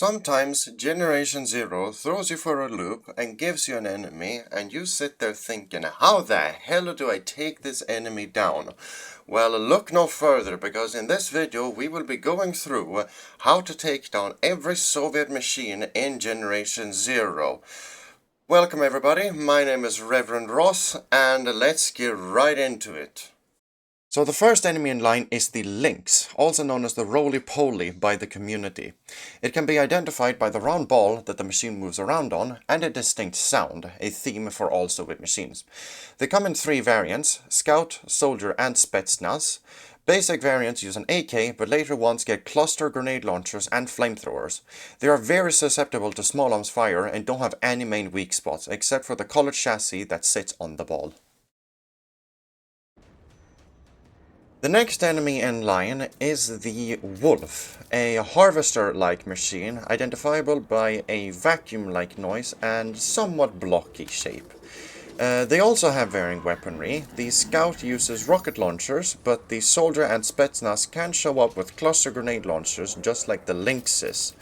Sometimes Generation Zero throws you for a loop and gives you an enemy, and you sit there thinking, how the hell do I take this enemy down? Well, look no further, because in this video we will be going through how to take down every Soviet machine in Generation Zero. Welcome everybody, my name is Reverend Ross, and let's get right into it. So the first enemy in line is the Lynx, also known as the roly-poly by the community. It can be identified by the round ball that the machine moves around on, and a distinct sound, a theme for all Soviet machines. They come in three variants: Scout, Soldier and Spetsnaz. Basic variants use an AK, but later ones get cluster grenade launchers and flamethrowers. They are very susceptible to small arms fire and don't have any main weak spots, except for the colored chassis that sits on the ball. The next enemy in line is the Wolf, a harvester-like machine identifiable by a vacuum-like noise and somewhat blocky shape. They also have varying weaponry. The Scout uses rocket launchers, but the Soldier and Spetsnaz can show up with cluster grenade launchers just like the Lynxes.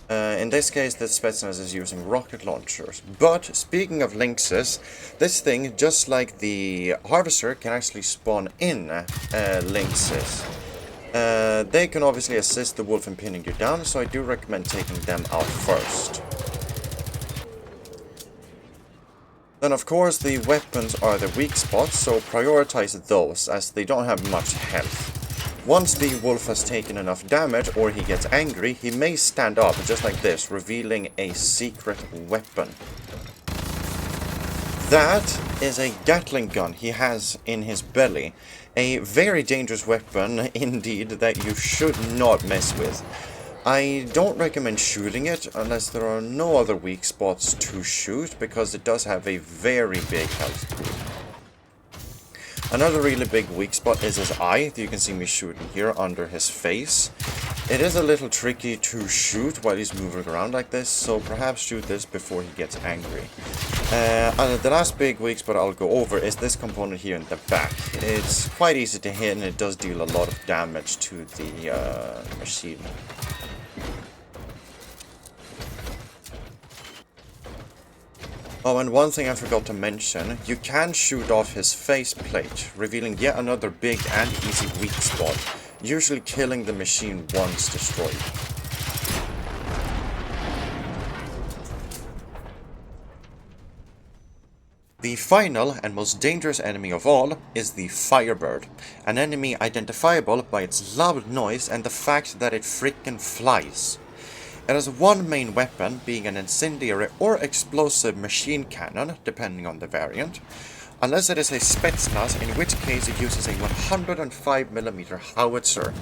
In this case, the Spetsnaz is using rocket launchers. But speaking of Lynxes, this thing, just like the Harvester, can actually spawn in Lynxes. They can obviously assist the Wolf in pinning you down, so I do recommend taking them out first. Then of course the weapons are the weak spots, so prioritize those as they don't have much health. Once the Wolf has taken enough damage or he gets angry, he may stand up just like this, revealing a secret weapon. That is a Gatling gun he has in his belly. A very dangerous weapon indeed that you should not mess with. I don't recommend shooting it unless there are no other weak spots to shoot, because it does have a very big health pool. Another really big weak spot is his eye. You can see me shooting here under his face. It is a little tricky to shoot while he's moving around like this, so perhaps shoot this before he gets angry. And the last big weak spot I'll go over is this component here in the back. It's quite easy to hit and it does deal a lot of damage to the machine. Oh, and one thing I forgot to mention, you can shoot off his faceplate, revealing yet another big and easy weak spot, usually killing the machine once destroyed. The final and most dangerous enemy of all is the Firebird, an enemy identifiable by its loud noise and the fact that it frickin' flies. It has one main weapon, being an incendiary or explosive machine cannon, depending on the variant, unless it is a Spetsnaz, in which case it uses a 105mm howitzer.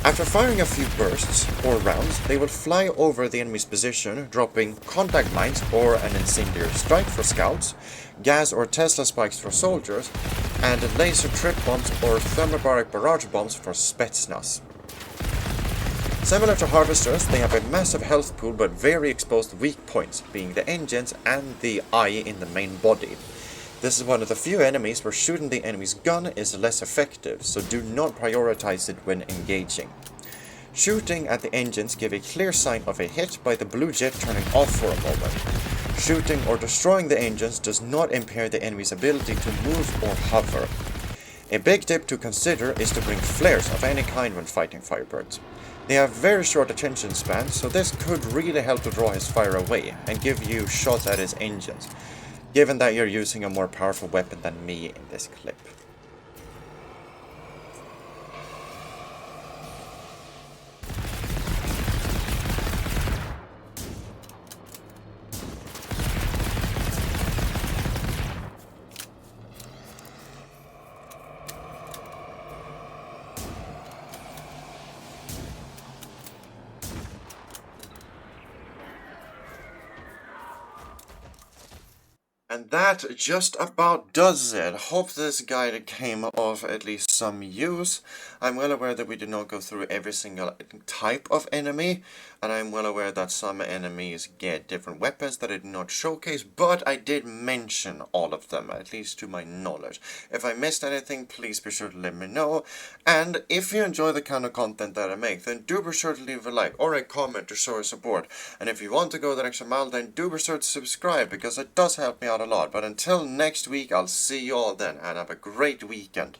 After firing a few bursts, or rounds, they will fly over the enemy's position, dropping contact mines or an incendiary strike for scouts, gas or Tesla spikes for soldiers, and laser trip bombs or thermobaric barrage bombs for Spetsnaz. Similar to Harvesters, they have a massive health pool but very exposed weak points, being the engines and the eye in the main body. This is one of the few enemies where shooting the enemy's gun is less effective, so do not prioritize it when engaging. Shooting at the engines give a clear sign of a hit by the blue jet turning off for a moment. Shooting or destroying the engines does not impair the enemy's ability to move or hover. A big tip to consider is to bring flares of any kind when fighting Firebirds. They have very short attention spans, so this could really help to draw his fire away and give you shots at his engines, given that you're using a more powerful weapon than me in this clip. And that just about does it. Hope this guide came of at least some use. I'm well aware that we did not go through every single type of enemy, and I'm well aware that some enemies get different weapons that I did not showcase, but I did mention all of them, at least to my knowledge. If I missed anything, please be sure to let me know. And if you enjoy the kind of content that I make, then do be sure to leave a like or a comment to show your support. And if you want to go that extra mile, then do be sure to subscribe, because it does help me out a lot. But until next week, I'll see you all then, and have a great weekend.